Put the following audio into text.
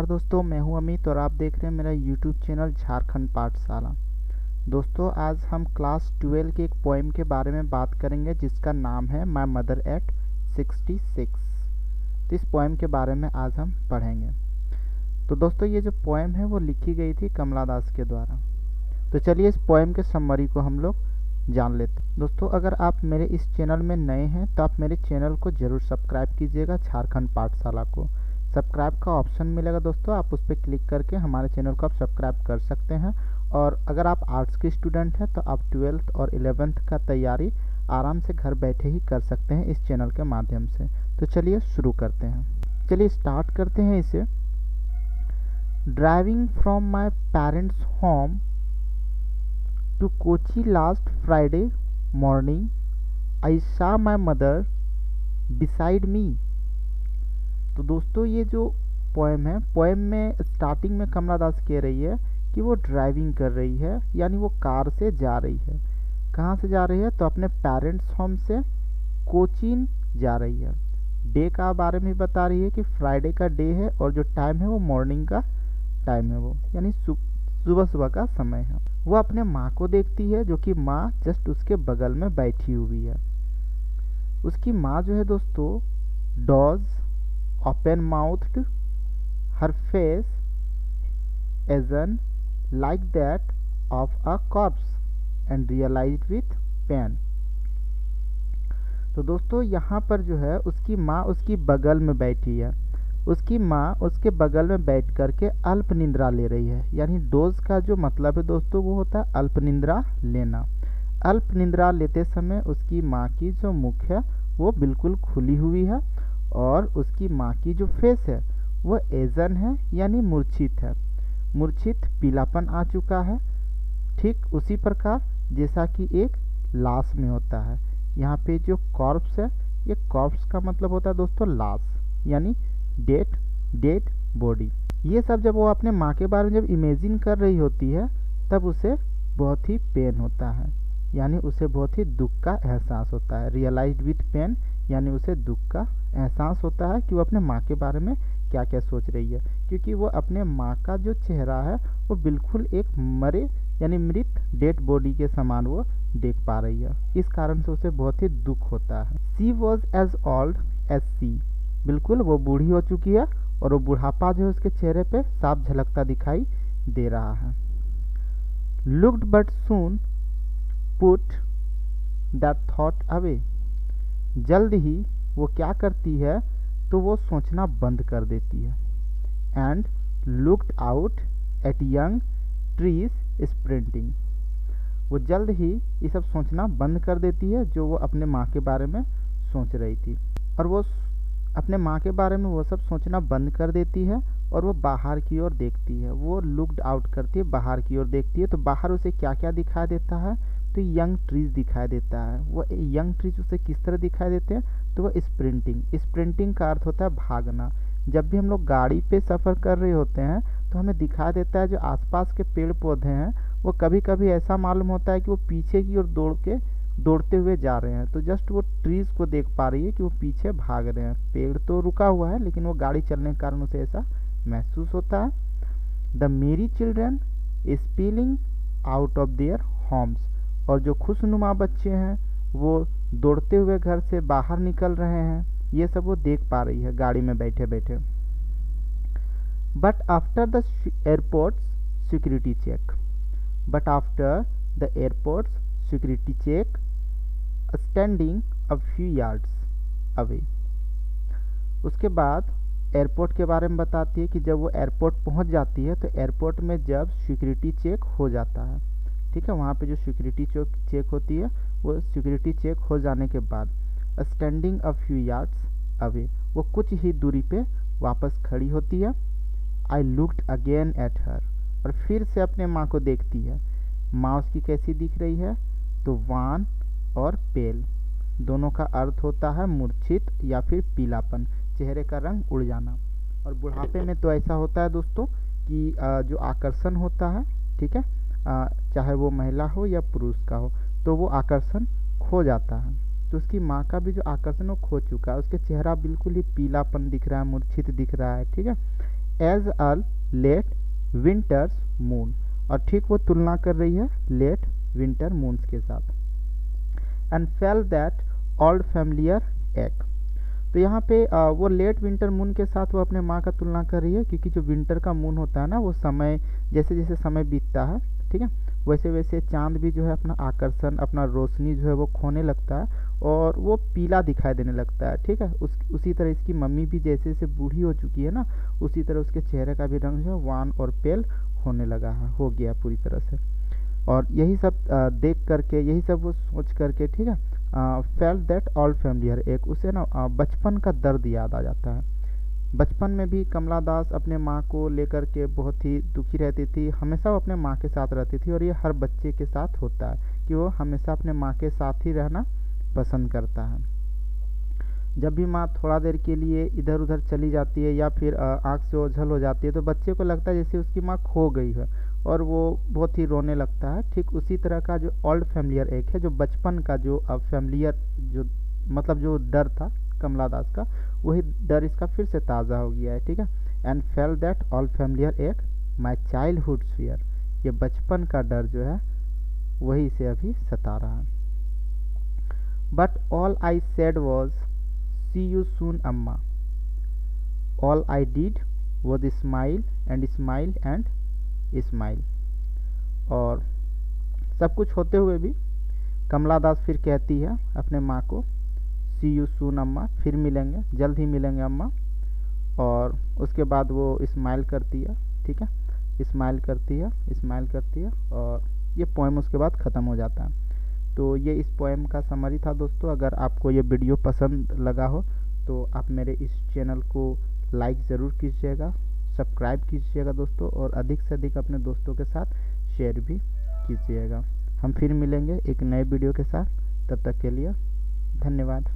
नमस्कार दोस्तों, मैं हूं अमित और आप देख रहे हैं मेरा यूट्यूब चैनल झारखंड पाठशाला। दोस्तों, आज हम क्लास 12 के एक पोएम के बारे में बात करेंगे जिसका नाम है माय मदर एट 66। तो इस पोएम के बारे में आज हम पढ़ेंगे। तो दोस्तों, ये जो पोएम है वो लिखी गई थी कमला दास के द्वारा। तो चलिए इस पोएम के समरी को हम लोग जान लेते हैं। दोस्तों, अगर आप मेरे इस चैनल में नए हैं तो आप मेरे चैनल को ज़रूर सब्सक्राइब कीजिएगा, झारखंड पाठशाला को। सब्सक्राइब का ऑप्शन मिलेगा दोस्तों, आप उस पर क्लिक करके हमारे चैनल को आप सब्सक्राइब कर सकते हैं। और अगर आप आर्ट्स के स्टूडेंट हैं तो आप 12th और 11th का तैयारी आराम से घर बैठे ही कर सकते हैं इस चैनल के माध्यम से। तो चलिए शुरू करते हैं। चलिए स्टार्ट करते हैं इसे। Driving from my parents home to Kochi last Friday morning, I saw my mother beside me। तो दोस्तों, ये जो पोएम है, पोएम में स्टार्टिंग में कमला दास कह रही है कि वो ड्राइविंग कर रही है, यानी वो कार से जा रही है। कहाँ से जा रही है? तो अपने पेरेंट्स होम से कोचीन जा रही है। डे का बारे में बता रही है कि फ्राइडे का डे है और जो टाइम है वो मॉर्निंग का टाइम है, वो यानी सुबह सुबह का समय है। वो अपने माँ को देखती है जो कि माँ जस्ट उसके बगल में बैठी हुई है। उसकी माँ जो है दोस्तों, does open mouthed her face again like that of a corpse and realized with pain. तो दोस्तों, यहाँ पर जो है उसकी माँ उसकी बगल में बैठी है। उसकी माँ उसके बगल में बैठ करके अल्प निंद्रा ले रही है। यानी डोज का जो मतलब है दोस्तों वो होता है अल्प निंद्रा लेना। अल्प निंद्रा लेते समय उसकी माँ की जो मुख है वो बिल्कुल खुली हुई है और उसकी माँ की जो फेस है वो एजन है, यानी मूर्छित है। मूर्छित पीलापन आ चुका है, ठीक उसी प्रकार जैसा कि एक लाश में होता है। यहाँ पे जो कॉर्प्स है, ये कॉर्प्स का मतलब होता है दोस्तों लाश, यानी डेड बॉडी। ये सब जब वो अपने माँ के बारे में जब इमेजिन कर रही होती है तब उसे बहुत ही पेन होता है, यानी उसे बहुत ही दुख का एहसास होता है। रियलाइज्ड विथ पेन, यानी उसे दुख का एहसास होता है कि वो अपने माँ के बारे में क्या क्या सोच रही है, क्योंकि वो अपने माँ का जो चेहरा है वो बिल्कुल एक मरे यानी मृत डेड बॉडी के समान वो देख पा रही है। इस कारण से उसे बहुत ही दुख होता है। सी वॉज एज ओल्ड एज सी, बिल्कुल वो बूढ़ी हो चुकी है और वो बुढ़ापा जो है उसके चेहरे पे साफ झलकता दिखाई दे रहा है। Looked but soon put that thought away, जल्द ही वो क्या करती है तो वो सोचना बंद कर देती है। And looked out at young trees sprinting, वो जल्द ही ये सब सोचना बंद कर देती है जो वो अपने माँ के बारे में सोच रही थी। और वो अपने माँ के बारे में वो सब सोचना बंद कर देती है और वो बाहर की ओर देखती है। वो लुक्ड आउट करती है, बाहर की ओर देखती है। तो बाहर उसे क्या क्या दिखाई देता है? तो यंग ट्रीज दिखाई देता है। वो यंग ट्रीज उसे किस तरह दिखाई देते हैं? तो वो स्प्रिंटिंग का अर्थ होता है भागना। जब भी हम लोग गाड़ी पे सफ़र कर रहे होते हैं तो हमें दिखाई देता है जो आसपास के पेड़ पौधे हैं वो कभी कभी ऐसा मालूम होता है कि वो पीछे की ओर दौड़ते हुए जा रहे हैं। तो जस्ट वो ट्रीज को देख पा रही है कि वो पीछे भाग रहे हैं। पेड़ तो रुका हुआ है लेकिन वो गाड़ी चलने के कारण उसे ऐसा महसूस होता है। द मेरी children spilling out of their homes, और जो खुशनुमा बच्चे हैं वो दौड़ते हुए घर से बाहर निकल रहे हैं। ये सब वो देख पा रही है गाड़ी में बैठे बैठे। But after the airport security check, but after the airport security check standing a few yards away, उसके बाद एयरपोर्ट के बारे में बताती है कि जब वो एयरपोर्ट पहुंच जाती है तो एयरपोर्ट में जब सिक्योरिटी चेक हो जाता है, ठीक है, वहाँ पे जो सिक्योरिटी चेक होती है वो सिक्योरिटी चेक हो जाने के बाद standing a few yards away, वो कुछ ही दूरी पे वापस खड़ी होती है। I looked again at her, और फिर से अपने माँ को देखती है। माँ उसकी कैसी दिख रही है? तो वान और पेल, दोनों का अर्थ होता है मूर्छित या फिर पीलापन, चेहरे का रंग उड़ जाना। और बुढ़ापे में तो ऐसा होता है दोस्तों कि जो आकर्षण होता है, ठीक है, चाहे वो महिला हो या पुरुष का हो, तो वो आकर्षण खो जाता है। तो उसकी माँ का भी जो आकर्षण वो खो चुका है, उसके चेहरा बिल्कुल ही पीलापन दिख रहा है, मूर्छित दिख रहा है, ठीक है। As a late winter's moon, और ठीक वो तुलना कर रही है लेट विंटर मून्स के साथ। And fail that old familiar एक, तो यहाँ पे वो लेट विंटर मून के साथ वो अपने माँ का तुलना कर रही है, क्योंकि जो विंटर का मून होता है ना, वो समय जैसे जैसे समय बीतता है, ठीक है, वैसे वैसे चांद भी जो है अपना आकर्षण, अपना रोशनी जो है वो खोने लगता है और वो पीला दिखाई देने लगता है, ठीक है। उसी तरह इसकी मम्मी भी जैसे जैसे बूढ़ी हो चुकी है ना, उसी तरह उसके चेहरे का भी रंग जो है वान और पेल होने लगा है, हो गया पूरी तरह से। और यही सब देख करके, यही सब वो सोच करके, ठीक है, फेल दैट ऑल फैमिलियर एक, उसे ना बचपन का दर्द याद आ जाता है। बचपन में भी कमला दास अपने माँ को लेकर के बहुत ही दुखी रहती थी, हमेशा वो अपने माँ के साथ रहती थी, और ये हर बच्चे के साथ होता है कि वो हमेशा अपने माँ के साथ ही रहना पसंद करता है। जब भी माँ थोड़ा देर के लिए इधर उधर चली जाती है या फिर आँख से ओझल हो जाती है, तो बच्चे को लगता है जैसे उसकी माँ खो गई है और वो बहुत ही रोने लगता है। ठीक उसी तरह का जो ओल्ड फैमिलियर एक है, जो बचपन का जो फैमिलियर जो मतलब जो डर था कमला दास का, वही डर इसका फिर से ताज़ा हो गया है, ठीक है। And fail that all familiar एक माई चाइल्डहुड फियर, ये बचपन का डर जो है वही इसे अभी सता रहा है। But all I said was see you soon अम्मा, all I did was smile and smile and smile. और सब कुछ होते हुए भी कमला दास फिर कहती है अपने माँ को, सी यू सून अम्मा, फिर मिलेंगे, जल्द ही मिलेंगे अम्मा। और उसके बाद वो स्माइल करती है, ठीक है, स्माइल करती है, स्माइल करती है, और ये पोएम उसके बाद ख़त्म हो जाता है। तो ये इस पोएम का समरी था दोस्तों। अगर आपको ये वीडियो पसंद लगा हो तो आप मेरे इस चैनल को लाइक ज़रूर कीजिएगा, सब्सक्राइब कीजिएगा दोस्तों, और अधिक से अधिक अपने दोस्तों के साथ शेयर भी कीजिएगा। हम फिर मिलेंगे एक नए वीडियो के साथ, तब तक के लिए धन्यवाद।